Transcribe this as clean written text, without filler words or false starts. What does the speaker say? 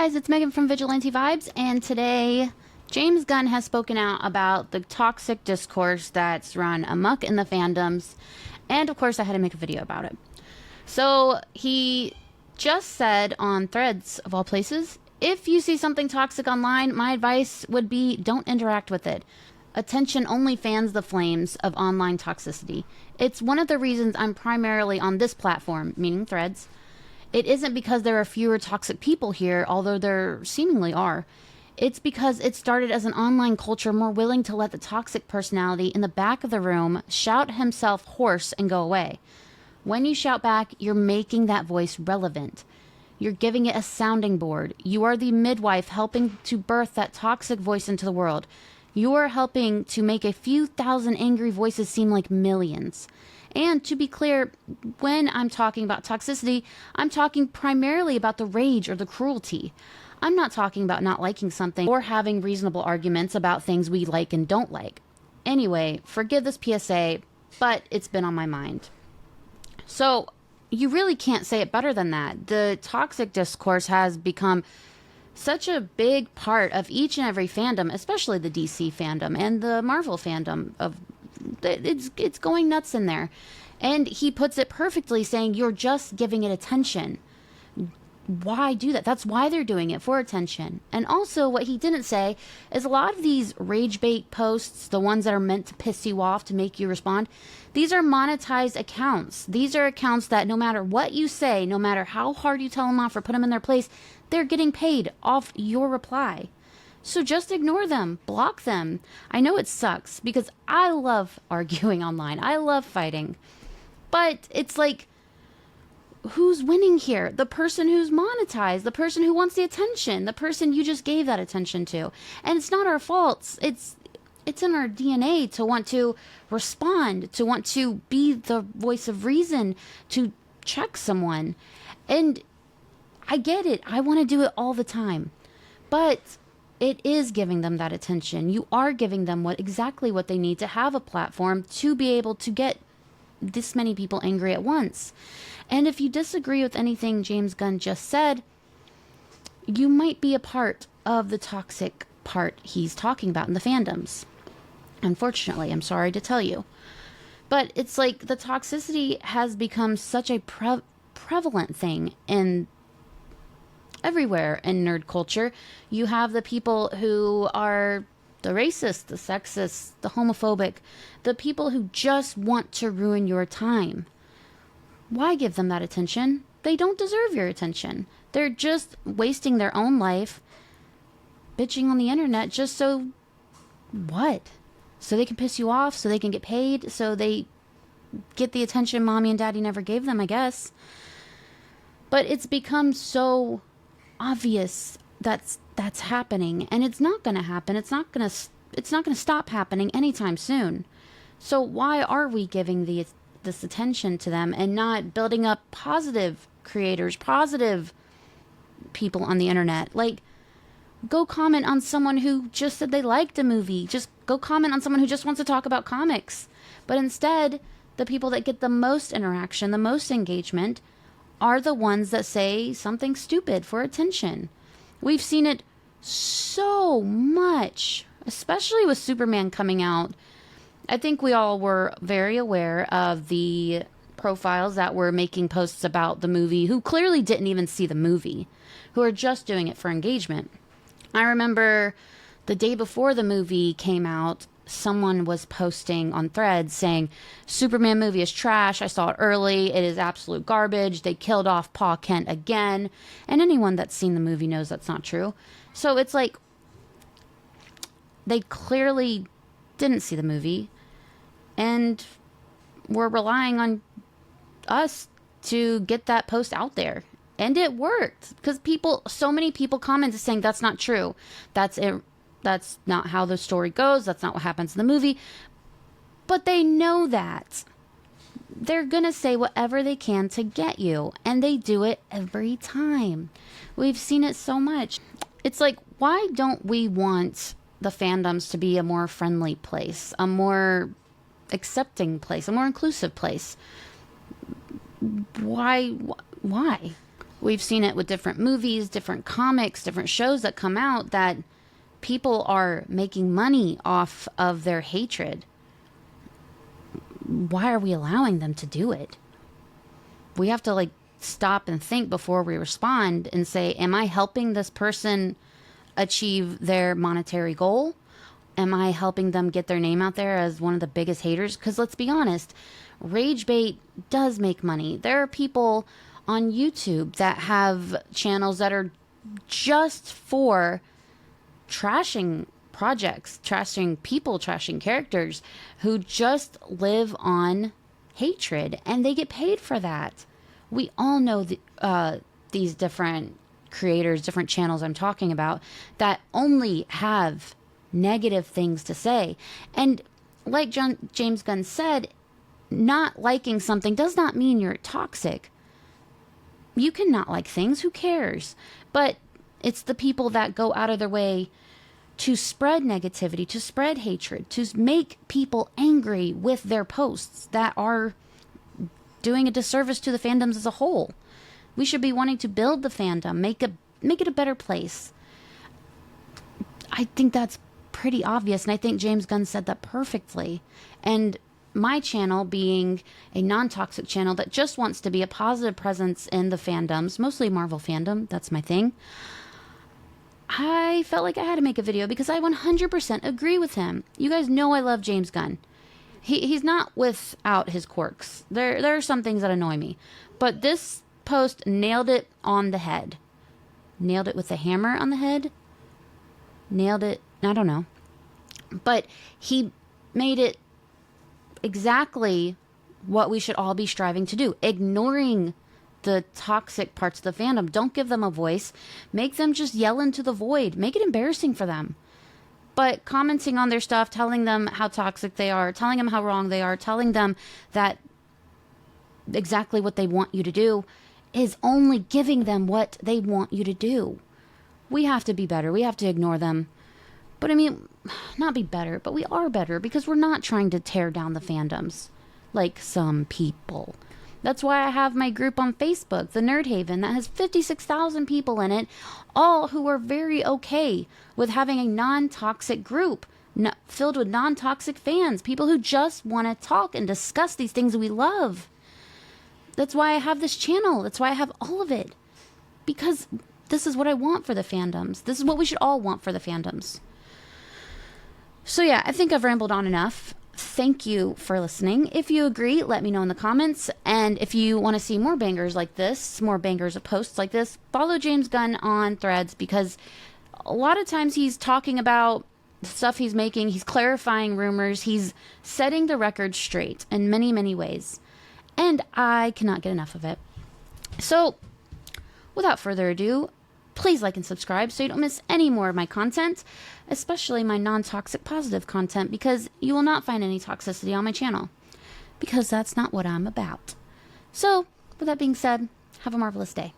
guys, it's Megan from Vigilante Vibes, and today James Gunn has spoken out about the toxic discourse that's run amok in the fandoms, and of course I had to make a video about it. So he just said on Threads, of all places, if you see something toxic online, my advice would be don't interact with it. Attention only fans the flames of online toxicity. It's one of the reasons I'm primarily on this platform, meaning Threads. It isn't because there are fewer toxic people here, although there seemingly are. It's because it started as an online culture more willing to let the toxic personality in the back of the room shout himself hoarse and go away. When you shout back, you're making that voice relevant. You're giving it a sounding board. You are the midwife helping to birth that toxic voice into the world. You are helping to make a few thousand angry voices seem like millions. And to be clear, when I'm talking about toxicity, I'm talking primarily about the rage or the cruelty. I'm not talking about not liking something or having reasonable arguments about things we like and don't like. Anyway, forgive this PSA, but it's been on my mind. So, you really can't say it better than that. The toxic discourse has become such a big part of each and every fandom, especially the DC fandom and the Marvel fandom. It's going nuts in there. And he puts it perfectly, saying you're just giving it attention. Why do that? That's why they're doing it, for attention. And also what he didn't say is a lot of these rage bait posts, the ones that are meant to piss you off, to make you respond, these are monetized accounts. These are accounts that no matter what you say, no matter how hard you tell them off or put them in their place, they're getting paid off your reply. So just ignore them, block them. I know it sucks because I love arguing online. I love fighting. But it's like, who's winning here? The person who's monetized, the person who wants the attention, the person you just gave that attention to. And it's not our faults. It's in our DNA to want to respond, to want to be the voice of reason, to check someone. And I get it. I want to do it all the time. But it is giving them that attention. You are giving them exactly what they need to have a platform to be able to get this many people angry at once. And if you disagree with anything James Gunn just said, you might be a part of the toxic part he's talking about in the fandoms. Unfortunately, I'm sorry to tell you. But it's like the toxicity has become such a prevalent thing in everywhere in nerd culture. You have the people who are the racist, the sexist, the homophobic, the people who just want to ruin your time. Why give them that attention? They don't deserve your attention. They're just wasting their own life bitching on the internet just so what? So they can piss you off, so they can get paid, so they get the attention mommy and daddy never gave them, I guess. But it's become so obvious that's happening, and it's not going to happen. It's not going to stop happening anytime soon. So why are we giving this attention to them and not building up positive creators, positive people on the internet? Like, go comment on someone who just said they liked a movie. Just go comment on someone who just wants to talk about comics. But instead, the people that get the most interaction, the most engagement, are the ones that say something stupid for attention. We've seen it so much, especially with Superman coming out. I think we all were very aware of the profiles that were making posts about the movie who clearly didn't even see the movie, who are just doing it for engagement. I remember the day before the movie came out, someone was posting on Threads saying, Superman movie is trash. I saw it early. It is absolute garbage. They killed off Pa Kent again. And anyone that's seen the movie knows that's not true. So it's like, they clearly didn't see the movie and were relying on us to get that post out there. And it worked because so many people commented saying that's not true. That's it. That's not how the story goes. That's not what happens in the movie. But they know that. They're going to say whatever they can to get you. And they do it every time. We've seen it so much. It's like, why don't we want the fandoms to be a more friendly place, a more accepting place, a more inclusive place? Why? We've seen it with different movies, different comics, different shows that come out, that people are making money off of their hatred. Why are we allowing them to do it? We have to stop and think before we respond and say, am I helping this person achieve their monetary goal? Am I helping them get their name out there as one of the biggest haters? Because let's be honest, rage bait does make money. There are people on YouTube that have channels that are just for trashing projects, trashing people, trashing characters, who just live on hatred, and they get paid for that. We all know these different creators, different channels I'm talking about, that only have negative things to say. And like James Gunn said, not liking something does not mean you're toxic. You can not like things, who cares? But it's the people that go out of their way to spread negativity, to spread hatred, to make people angry with their posts, that are doing a disservice to the fandoms as a whole. We should be wanting to build the fandom, make it a better place. I think that's pretty obvious, and I think James Gunn said that perfectly. And my channel being a non-toxic channel that just wants to be a positive presence in the fandoms, mostly Marvel fandom, that's my thing, I felt like I had to make a video because I 100% agree with him. You guys know I love James Gunn. He's not without his quirks. There are some things that annoy me. But this post nailed it on the head. Nailed it with a hammer on the head. Nailed it, I don't know. But he made it exactly what we should all be striving to do. Ignoring the toxic parts of the fandom. Don't give them a voice. Make them just yell into the void. Make it embarrassing for them. But commenting on their stuff, telling them how toxic they are, telling them how wrong they are, telling them that exactly what they want you to do, is only giving them what they want you to do. We have to be better. We have to ignore them. But I mean, not be better, but we are better, because we're not trying to tear down the fandoms like some people. That's why I have my group on Facebook, the Nerd Haven, that has 56,000 people in it, all who are very okay with having a non-toxic group filled with non-toxic fans, people who just want to talk and discuss these things we love. That's why I have this channel. That's why I have all of it. Because this is what I want for the fandoms. This is what we should all want for the fandoms. So yeah, I think I've rambled on enough. Thank you for listening. If you agree, let me know in the comments. And if you want to see more bangers like this, more bangers of posts like this, follow James Gunn on Threads, because a lot of times he's talking about the stuff he's making. He's clarifying rumors. He's setting the record straight in many, many ways. And I cannot get enough of it. So without further ado, please like and subscribe so you don't miss any more of my content, especially my non-toxic positive content, because you will not find any toxicity on my channel, because that's not what I'm about. So with that being said, have a marvelous day.